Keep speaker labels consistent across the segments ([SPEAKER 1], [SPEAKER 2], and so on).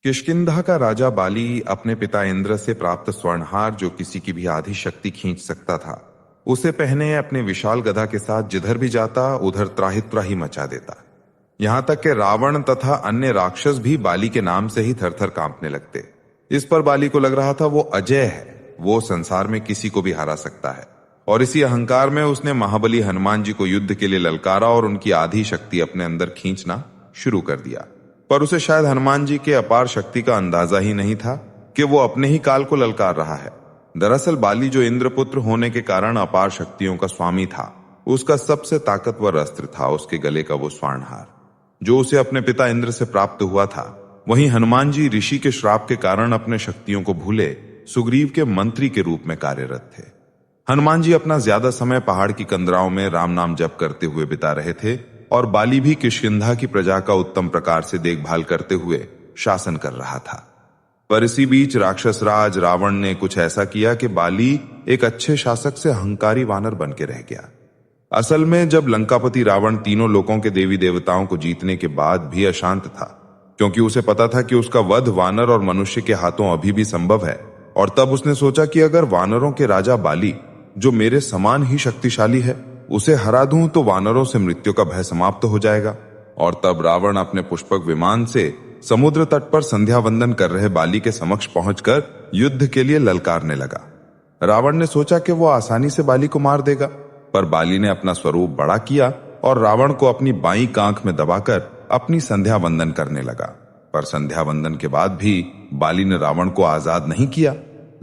[SPEAKER 1] किष्किंधा का राजा बाली अपने पिता इंद्र से प्राप्त स्वर्णहार, जो किसी की भी आधी शक्ति खींच सकता था, उसे पहने अपने विशाल गदा के साथ जिधर भी जाता उधर त्राहि त्राहि मचा देता। यहां तक कि रावण तथा अन्य राक्षस भी बाली के नाम से ही थरथर कांपने लगते। इस पर बाली को लग रहा था वो अजय है, वो संसार में किसी को भी हरा सकता है, और इसी अहंकार में उसने महाबली हनुमान जी को युद्ध के लिए ललकारा और उनकी आधी शक्ति अपने अंदर खींचना शुरू कर दिया। पर उसे शायद हनुमान जी के अपार शक्ति का अंदाजा ही नहीं था कि वो अपने ही काल को ललकार रहा है। दरअसल बाली, जो इंद्रपुत्र होने के कारण अपार शक्तियों का स्वामी था, उसका सबसे ताकतवर अस्त्र था उसके गले का वो स्वर्णहार, जो उसे अपने पिता इंद्र से प्राप्त हुआ था। वहीं हनुमान जी ऋषि के श्राप के कारण अपने शक्तियों को भूले सुग्रीव के मंत्री के रूप में कार्यरत थे। हनुमान जी अपना ज्यादा समय पहाड़ की कंदराओं में राम नाम जप करते हुए बिता रहे थे, और बाली भी किष्किंधा की प्रजा का उत्तम प्रकार से देखभाल करते हुए शासन कर रहा था। पर इसी बीच राक्षस राज रावण ने कुछ ऐसा किया कि बाली एक अच्छे शासक से अहंकारी वानर बन के रह गया। असल में जब लंकापति रावण तीनों लोकों के देवी देवताओं को जीतने के बाद भी अशांत था, क्योंकि उसे पता था कि उसका वध वानर और मनुष्य के हाथों अभी भी संभव है, और तब उसने सोचा कि अगर वानरों के राजा बाली, जो मेरे समान ही शक्तिशाली है, उसे हरा दूं तो वानरों से मृत्यु का भय समाप्त हो जाएगा। और तब रावण अपने पुष्पक विमान से समुद्र तट पर संध्या वंदन कर रहे बाली के समक्ष पहुंचकर युद्ध के लिए ललकारने लगा। रावण ने सोचा कि वो आसानी से बाली को मार देगा, पर बाली ने अपना स्वरूप बड़ा किया और रावण को अपनी बाईं कांख में दबाकर अपनी संध्या वंदन करने लगा। पर संध्या वंदन के बाद भी बाली ने रावण को आजाद नहीं किया।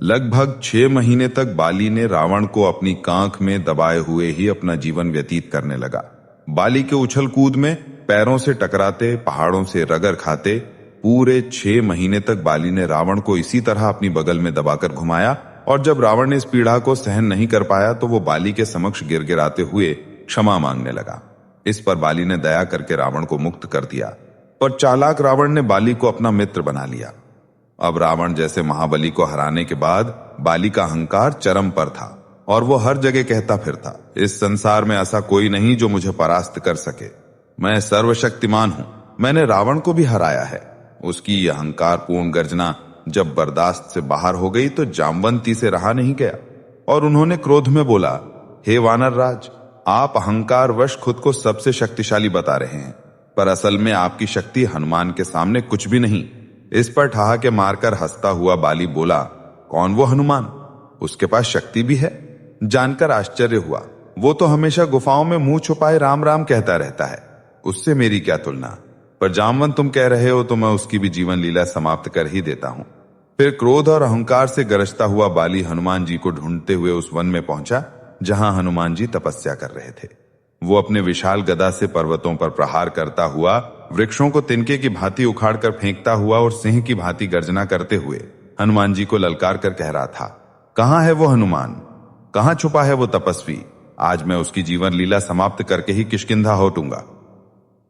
[SPEAKER 1] लगभग 6 महीने तक बाली ने रावण को अपनी कांख में दबाए हुए ही अपना जीवन व्यतीत करने लगा। बाली के उछल कूद में पैरों से टकराते, पहाड़ों से रगड़ खाते, पूरे 6 महीने तक बाली ने रावण को इसी तरह अपनी बगल में दबाकर घुमाया, और जब रावण ने इस पीड़ा को सहन नहीं कर पाया तो वो बाली के समक्ष गिड़गिड़ाते हुए क्षमा मांगने लगा। इस पर बाली ने दया करके रावण को मुक्त कर दिया, पर चालाक रावण ने बाली को अपना मित्र बना लिया। अब रावण जैसे महाबली को हराने के बाद बाली का अहंकार चरम पर था, और वो हर जगह कहता फिरता, इस संसार में ऐसा कोई नहीं जो मुझे परास्त कर सके, मैं सर्वशक्तिमान हूं, मैंने रावण को भी हराया है। उसकी यह अहंकार पूर्ण गर्जना जब बर्दाश्त से बाहर हो गई तो जामवंती से रहा नहीं गया, और उन्होंने क्रोध में बोला, हे वानर राज, आप अहंकार वश खुद को सबसे शक्तिशाली बता रहे हैं, पर असल में आपकी शक्ति हनुमान के सामने कुछ भी नहीं। इस पर ठहाके मारकर हंसता हुआ बाली बोला, कौन वो हनुमान? उसके पास शक्ति भी है? जानकर आश्चर्य हुआ, वो तो हमेशा गुफाओं में मुंह छुपाए राम राम कहता रहता है, उससे मेरी क्या तुलना। पर जामवंत, तुम कह रहे हो तो मैं उसकी भी जीवन लीला समाप्त कर ही देता हूं। फिर क्रोध और अहंकार से गरजता हुआ बाली हनुमान जी को ढूंढते हुए उस वन में पहुंचा जहां हनुमान जी तपस्या कर रहे थे। वो अपने विशाल गदा से पर्वतों पर प्रहार करता हुआ, वृक्षों को तिनके की भांति उखाड़कर फेंकता हुआ और सिंह की भांति गर्जना करते हुए हनुमान जी को ललकार कर कह रहा था, कहां है वो हनुमान? कहां छुपा है वो तपस्वी? आज मैं उसकी जीवन लीला समाप्त करके ही किष्किंधा लौटूंगा।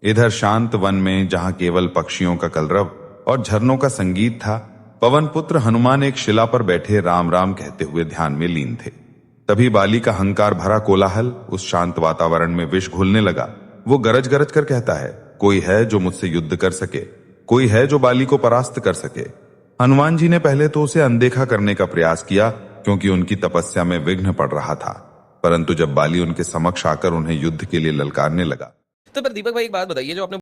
[SPEAKER 1] इधर शांत वन में, जहां केवल पक्षियों का कलरव और झरनों का संगीत था, पवन पुत्र हनुमान एक शिला पर बैठे राम राम कहते हुए ध्यान में लीन थे। तभी बाली का अहंकार भरा कोलाहल उस शांत वातावरण में विष घुलने लगा। वो गरज गरज कर कहता है, कोई है जो मुझसे युद्ध कर सके, कोई है जो बाली को परास्त कर सके। हनुमान जी ने पहले तो उसे अनदेखा करने का प्रयास किया, क्योंकि उनकी तपस्या में विघ्न पड़ रहा था, परंतु जब बाली उनके समक्ष आकर उन्हें युद्ध के लिए ललकारने लगा।
[SPEAKER 2] तो पर दीपक भाई एक बात बताइए, जो आपने